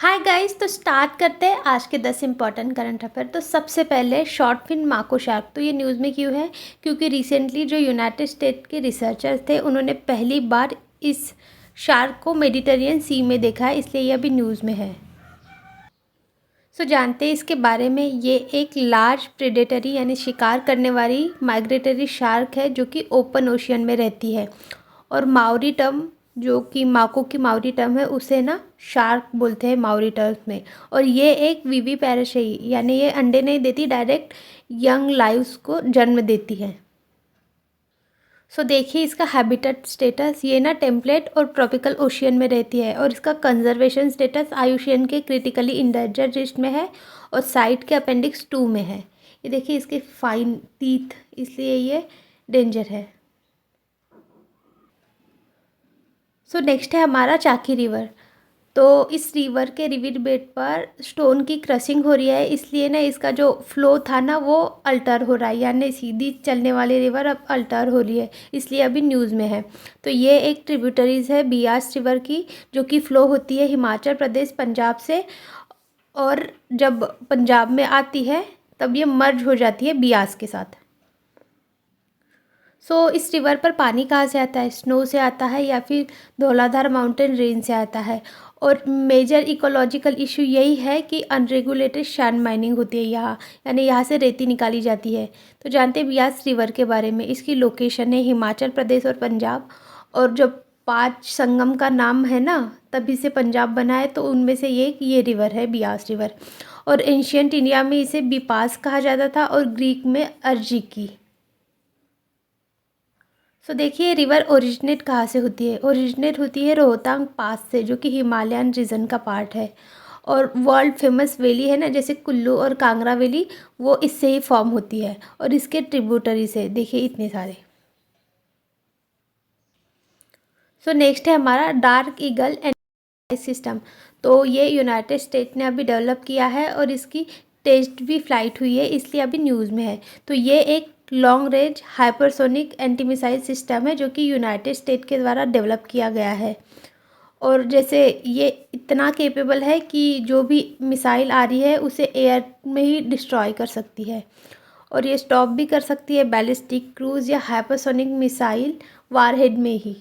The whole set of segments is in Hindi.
हाय गाइस, तो स्टार्ट करते हैं आज के 10 इम्पॉर्टेंट करंट अफेयर। तो सबसे पहले शॉर्ट फिन माको शार्क। तो ये न्यूज़ में क्यों है? क्योंकि रिसेंटली जो यूनाइटेड स्टेट के रिसर्चर्स थे उन्होंने पहली बार इस शार्क को मेडिटेरियन सी में देखा है, इसलिए ये अभी न्यूज़ में है। सो जानते हैं इसके बारे में। ये एक लार्ज प्रेडेटरी यानी शिकार करने वाली माइग्रेटरी शार्क है जो कि ओपन ओशियन में रहती है। और माओरी टर्म जो कि माको की माओरी टर्म है उसे ना शार्क बोलते हैं माओरी टर्म्स में। और ये एक विवी पैरिश है, यानी ये अंडे नहीं देती, डायरेक्ट यंग लाइव्स को जन्म देती है। सो देखिए इसका हैबिटेट स्टेटस, ये ना टेम्पलेट और ट्रॉपिकल ओशियन में रहती है। और इसका कंजर्वेशन स्टेटस आईयूसीएन के क्रिटिकली इंडेंजर्ड लिस्ट में है और साइट के अपेंडिक्स 2 में है। ये देखिए इसके फाइन टीथ, इसलिए ये डेंजर है। सो नेक्स्ट है हमारा चाकी रिवर। तो इस रिवर के रिवर बेड पर स्टोन की क्रशिंग हो रही है, इसलिए ना इसका जो फ्लो था ना वो अल्टर हो रहा है, यानी सीधी चलने वाली रिवर अब अल्टर हो रही है, इसलिए अभी न्यूज़ में है। तो ये एक ट्रिब्यूटरीज है बियास रिवर की, जो कि फ़्लो होती है हिमाचल प्रदेश पंजाब से। और जब पंजाब में आती है तब ये मर्ज हो जाती है बियास के साथ। इस रिवर पर पानी कहाँ से आता है? स्नो से आता है या फिर धौलाधार माउंटेन रेंज से आता है। और मेजर इकोलॉजिकल इशू यही है कि अनरेगुलेटेड सैंड माइनिंग होती है यहाँ, यानी यहाँ से रेती निकाली जाती है। तो जानते हैं ब्यास रिवर के बारे में। इसकी लोकेशन है हिमाचल प्रदेश और पंजाब। और जब 5 संगम का नाम है ना तभी से पंजाब बना है, तो उनमें से ये रिवर है ब्यास रिवर। और एंशियंट इंडिया में इसे बिपास कहा जाता था और ग्रीक में अर्जिकी। देखिए रिवर ओरिजिनेट कहाँ से होती है? ओरिजिनेट होती है रोहतांग पास से, जो कि हिमालयन रीजन का पार्ट है। और वर्ल्ड फेमस वैली है ना जैसे कुल्लू और कांगड़ा वैली, वो इससे ही फॉर्म होती है। और इसके ट्रिब्यूटरी से देखिए इतने सारे। नेक्स्ट है हमारा डार्क ईगल एंड सिस्टम। तो ये यूनाइटेड स्टेट ने अभी डेवलप किया है और इसकी टेस्ट भी फ्लाइट हुई है, इसलिए अभी न्यूज़ में है। तो ये एक long range hypersonic anti missile system है जो कि यूनाइटेड स्टेट के द्वारा डेवलप किया गया है। और जैसे ये इतना केपेबल है कि जो भी मिसाइल आ रही है उसे एयर में ही डिस्ट्रॉय कर सकती है। और ये स्टॉप भी कर सकती है बैलिस्टिक क्रूज या हाइपरसोनिक मिसाइल वारहेड में ही।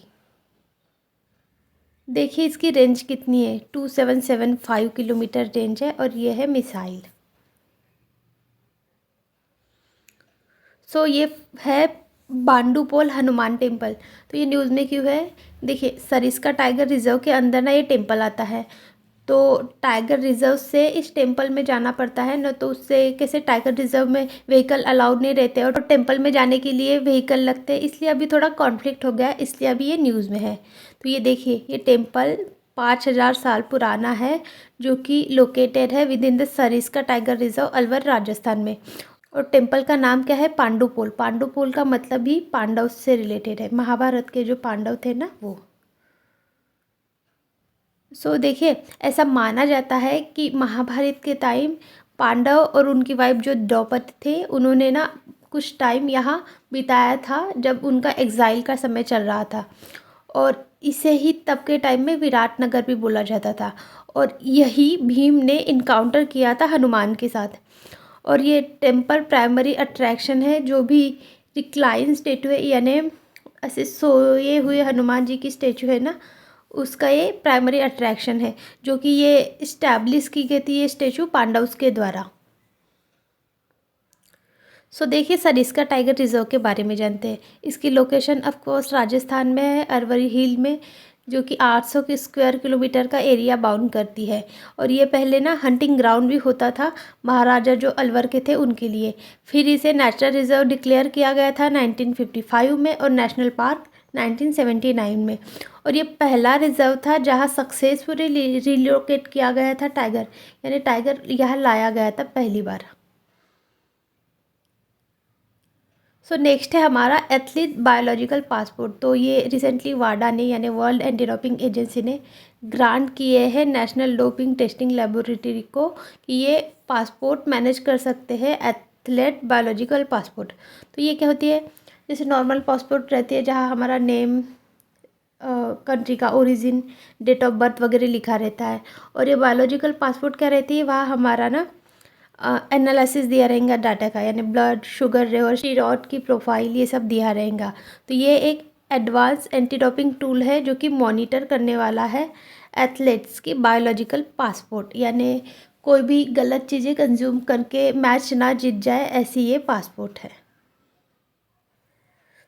देखिए इसकी रेंज कितनी है, 2775 किलोमीटर रेंज है और ये है मिसाइल। ये है बांडूपोल हनुमान टेम्पल। तो ये न्यूज़ में क्यों है? देखिए सरिस्का टाइगर रिजर्व के अंदर ना ये टेम्पल आता है। तो टाइगर रिजर्व से इस टेम्पल में जाना पड़ता है ना, तो उससे कैसे टाइगर रिजर्व में व्हीकल अलाउड नहीं रहते और तो टेम्पल में जाने के लिए व्हीकल लगते हैं, इसलिए अभी थोड़ा कॉन्फ्लिक्ट हो गया, इसलिए अभी ये न्यूज़ में है। तो ये देखिए ये टेम्पल 5000 साल पुराना है, जो कि लोकेटेड है with in the Sariska tiger reserve Alwar Rajasthan में। और टेम्पल का नाम क्या है? पांडुपोल। पांडुपोल का मतलब ही पांडव से रिलेटेड है, महाभारत के जो पांडव थे ना वो। देखिए ऐसा माना जाता है कि महाभारत के टाइम पांडव और उनकी वाइफ जो द्रौपदी थे उन्होंने ना कुछ टाइम यहाँ बिताया था जब उनका एग्जाइल का समय चल रहा था। और इसे ही तब के टाइम में विराट नगर भी बोला जाता था। और यही भीम ने इनकाउंटर किया था हनुमान के साथ। और ये टेम्पल प्राइमरी अट्रैक्शन है, जो भी रिक्लाइन स्टेचू है यानी ऐसे सोए हुए हनुमान जी की स्टेचू है ना, उसका ये प्राइमरी अट्रैक्शन है, जो कि ये इस्टेब्लिश की गई थी ये स्टेचू पांडव्स के द्वारा। देखिए सरिस्का टाइगर रिजर्व के बारे में जानते हैं। इसकी लोकेशन ऑफ कोर्स राजस्थान में है, अरवरी हिल में, जो कि 800 के स्क्वायर किलोमीटर का एरिया बाउंड करती है। और ये पहले ना हंटिंग ग्राउंड भी होता था महाराजा जो अलवर के थे उनके लिए। फिर इसे नेचुरल रिजर्व डिक्लेयर किया गया था 1955 में और नेशनल पार्क 1979 में। और ये पहला रिजर्व था जहाँ सक्सेसफुली रिलोकेट किया गया था टाइगर, यानी टाइगर यहाँ लाया गया था पहली बार। नेक्स्ट है हमारा एथलीट बायोलॉजिकल पासपोर्ट। तो ये रिसेंटली वाडा ने यानी वर्ल्ड एंटी डोपिंग एजेंसी ने ग्रांट किए हैं नेशनल डोपिंग टेस्टिंग लेबोरेटरी को कि ये पासपोर्ट मैनेज कर सकते हैं एथलीट बायोलॉजिकल पासपोर्ट। तो ये क्या होती है? जैसे नॉर्मल पासपोर्ट रहती है जहाँ हमारा नेम, कंट्री का ओरिजिन, डेट ऑफ बर्थ वगैरह लिखा रहता है। और ये बायोलॉजिकल पासपोर्ट क्या रहती है, वहाँ हमारा ना एनालिसिस दिया रहेगा डाटा का, यानी ब्लड शुगर और स्टीरॉयड की प्रोफाइल ये सब दिया रहेगा। तो ये एक एडवांस एंटी डोपिंग टूल है जो कि मॉनिटर करने वाला है एथलीट्स की बायोलॉजिकल पासपोर्ट, यानी कोई भी गलत चीज़ें कंज्यूम करके मैच ना जीत जाए, ऐसी ये पासपोर्ट है।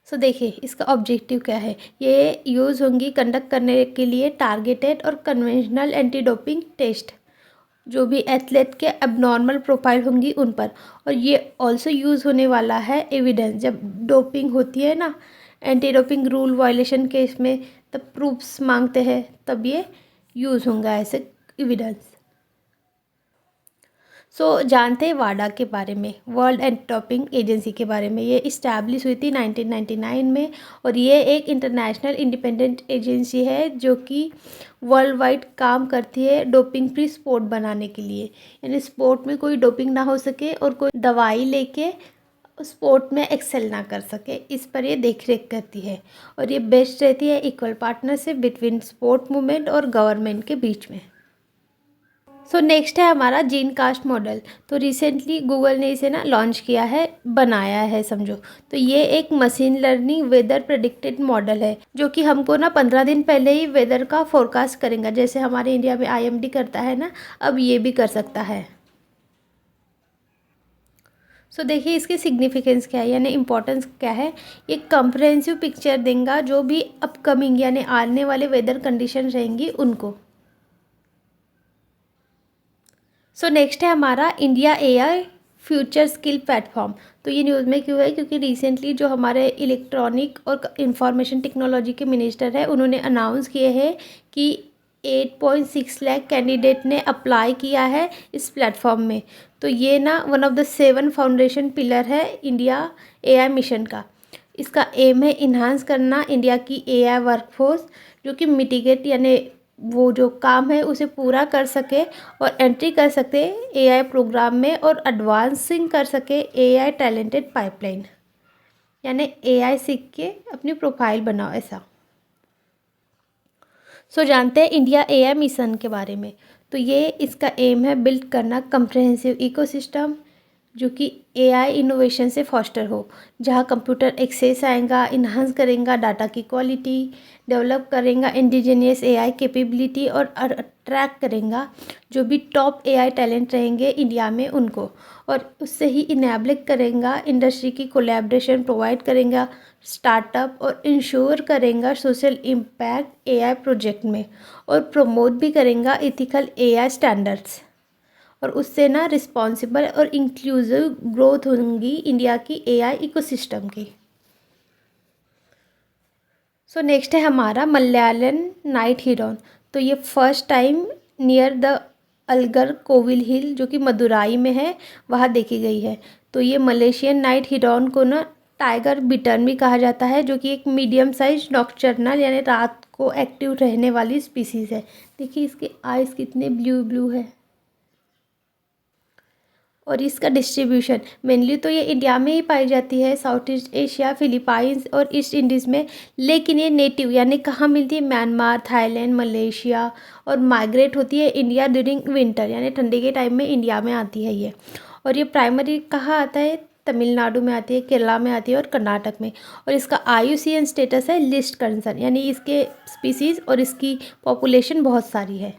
सो देखिए इसका ऑब्जेक्टिव क्या है। ये यूज़ होंगी कंडक्ट करने के लिए टारगेटेड और कन्वेंशनल एंटी डोपिंग टेस्ट, जो भी एथलेट के एबनॉर्मल प्रोफाइल होंगी उन पर। और ये ऑल्सो यूज़ होने वाला है एविडेंस, जब डोपिंग होती है ना, anti doping rule violation case में, तब प्रूफ्स मांगते हैं, तब ये यूज़ होंगे एज एविडेंस। जानते हैं वाडा के बारे में, वर्ल्ड एंटी डोपिंग एजेंसी के बारे में। ये इस्टेब्लिश हुई थी 1999 में, और ये एक इंटरनेशनल इंडिपेंडेंट एजेंसी है जो कि वर्ल्ड वाइड काम करती है डोपिंग फ्री स्पोर्ट बनाने के लिए, यानी स्पोर्ट में कोई डोपिंग ना हो सके और कोई दवाई लेके स्पोर्ट में एक्सेल ना कर सके, इस पर ये देख रेख करती है। और ये बेस्ट रहती है equal partnership between sport movement और गवर्नमेंट के बीच में। नेक्स्ट है हमारा जीन कास्ट मॉडल। तो रिसेंटली गूगल ने इसे ना लॉन्च किया है, बनाया है समझो। तो ये एक machine learning weather predicted model है जो कि हमको ना 15 दिन पहले ही वेदर का फोरकास्ट करेगा, जैसे हमारे इंडिया में IMD करता है ना, अब ये भी कर सकता है। देखिए इसकी सिग्निफिकेंस क्या है, यानी इम्पोर्टेंस क्या है। ये कंप्रहेंसिव पिक्चर देगा जो भी अपकमिंग यानी आने वाले वेदर कंडीशन रहेंगी उनको। नेक्स्ट है हमारा India AI future skill platform. तो ये न्यूज़ में क्यों है, क्योंकि रिसेंटली जो हमारे इलेक्ट्रॉनिक और इंफॉर्मेशन टेक्नोलॉजी के मिनिस्टर है, उन्होंने अनाउंस किए हैं कि 8.6 लाख कैंडिडेट ने अप्लाई किया है इस प्लेटफॉर्म में। तो ये ना one of the 7 foundation pillar है इंडिया AI मिशन का। इसका एम है इन्हांस करना इंडिया की AI वर्कफोर्स, जो कि मिटिगेट यानी वो जो काम है उसे पूरा कर सके और एंट्री कर सके AI प्रोग्राम में, और एडवांसिंग कर सके AI टैलेंटेड पाइपलाइन, यानी AI सीख के अपनी प्रोफाइल बनाओ ऐसा। जानते हैं इंडिया AI मिशन के बारे में। तो ये इसका एम है बिल्ड करना कंप्रहेंसिव इकोसिस्टम जो कि AI इनोवेशन से फॉस्टर हो, जहाँ कंप्यूटर एक्सेस आएगा, इन्हांस करेगा डाटा की क्वालिटी, डेवलप करेगा इंडिजीनियस AI कैपेबिलिटी और अट्रैक्ट करेगा जो भी टॉप AI टैलेंट रहेंगे इंडिया में उनको, और उससे ही इनेबल करेगा इंडस्ट्री की कोलैबोरेशन, प्रोवाइड करेगा स्टार्टअप और इंश्योर करेगा सोशल इम्पैक्ट AI प्रोजेक्ट में, और प्रमोट भी करेगा इथिकल AI स्टैंडर्ड्स, और उससे ना रिस्पॉन्सिबल और इंक्लूसिव ग्रोथ होंगी इंडिया की AI इकोसिस्टम की। नेक्स्ट है हमारा मलयालम नाइट हिरन। तो ये first time near the Alagar Kovil hill जो कि मदुराई में है, वहाँ देखी गई है। तो ये मलेशियन नाइट हिरन को ना टाइगर बिटर्न भी कहा जाता है, जो कि एक मीडियम साइज नॉक्टर्नल यानी रात को एक्टिव रहने वाली स्पीसीज़ है। देखिए इसके आइज़ कितने ब्लू ब्लू है। और इसका डिस्ट्रीब्यूशन मेनली तो ये इंडिया में ही पाई जाती है, साउथ ईस्ट एशिया, फिलीपाइंस और ईस्ट इंडीज़ में। लेकिन ये नेटिव यानी कहाँ मिलती है, म्यांमार, थाईलैंड, मलेशिया, और माइग्रेट होती है इंडिया ड्यूरिंग विंटर यानी ठंडी के टाइम में इंडिया में आती है ये। और ये प्राइमरी कहाँ आता है, तमिलनाडु में आती है, केरला में आती है और कर्नाटक में। और इसका IUCN स्टेटस है लिस्ट कंसर्न, यानी इसके स्पीसीज़ और इसकी पॉपुलेशन बहुत सारी है।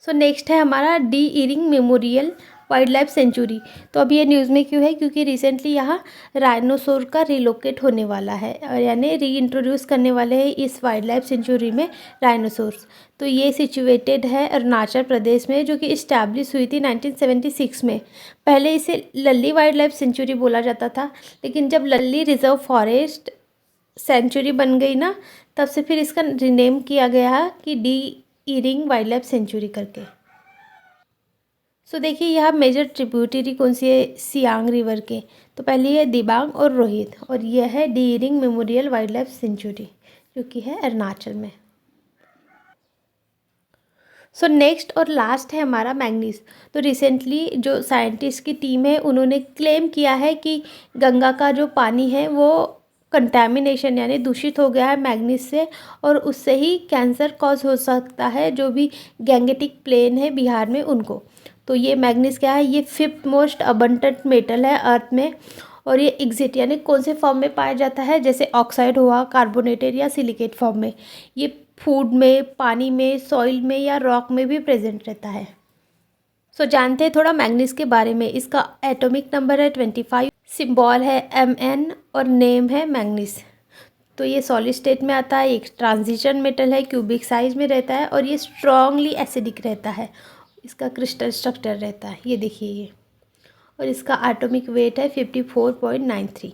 नेक्स्ट है हमारा D Ering memorial wild life sanctuary. तो अभी ये न्यूज़ में क्यों है, क्योंकि रिसेंटली यहाँ राइनोसोर का रिलोकेट होने वाला है, यानी री इंट्रोड्यूस करने वाले हैं इस वाइल्ड लाइफ सेंचुरी में राइनोसोर्स। तो ये सिचुएटेड है अरुणाचल प्रदेश में, जो कि इस्टेब्लिश हुई थी 1976 में। पहले इसे लल्ली वाइल्ड लाइफ सेंचुरी बोला जाता था, लेकिन जब लल्ली रिजर्व फॉरेस्ट सेंचुरी बन गई ना, तब से फिर इसका रिनेम किया गया कि D Ering wild life sanctuary करके। देखिए यहाँ मेजर ट्रिब्यूटरी कौन सी है सियांग रिवर के। तो पहली है दिबांग और रोहित, और यह है D Ering memorial wild life sanctuary जो कि है अरुणाचल में। नेक्स्ट और लास्ट है हमारा मैंगनीज। तो रिसेंटली जो साइंटिस्ट की टीम है उन्होंने क्लेम किया है कि गंगा का जो पानी है वो कंटैमिनेशन यानी दूषित हो गया है मैग्नीज से, और उससे ही कैंसर कॉज हो सकता है जो भी गैंगेटिक प्लेन है बिहार में उनको। तो ये मैग्नीज क्या है, ये 5th मोस्ट अबंडेंट मेटल है अर्थ में, और ये एग्जिट यानी कौन से फॉर्म में पाया जाता है, जैसे ऑक्साइड हुआ, कार्बोनेटेड या सिलिकेट फॉर्म में। ये फूड में, पानी में, सॉइल में या रॉक में भी प्रेजेंट रहता है। सो जानते हैं थोड़ा मैग्नीज के बारे में। इसका एटॉमिक नंबर है 25, सिंबल है Mn और नेम है मैग्नीज। तो ये सॉलिड स्टेट में आता है, एक ट्रांजिशन मेटल है, क्यूबिक साइज में रहता है और ये स्ट्रांगली एसिडिक रहता है। इसका क्रिस्टल स्ट्रक्चर रहता है, ये देखिए ये, और इसका एटॉमिक वेट है 54.93।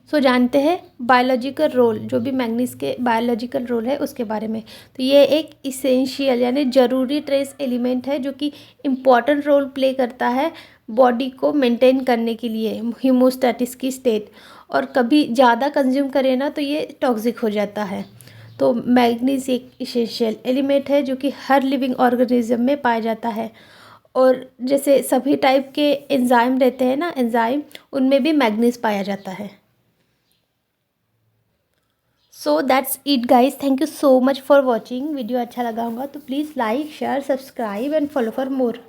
सो जानते हैं बायोलॉजिकल रोल, जो भी मैग्नीज के बायोलॉजिकल रोल है उसके बारे में। तो ये एक इसेंशियल यानी ज़रूरी ट्रेस एलिमेंट है जो कि इम्पॉर्टेंट रोल प्ले करता है बॉडी को मेंटेन करने के लिए, हीमोस्टैटिस की स्टेट। और कभी ज़्यादा कंज्यूम करें ना तो ये टॉक्सिक हो जाता है। तो मैग्नीज एक इसेंशियल एलिमेंट है जो कि हर लिविंग ऑर्गेनिज्म में पाया जाता है। और जैसे सभी टाइप के एंजाइम रहते हैं ना, एंजाइम, उनमें भी मैग्नीज पाया जाता है। So that's it guys, thank you so much for watching. Video अच्छा लगा होगा तो please like, share, subscribe and follow for more.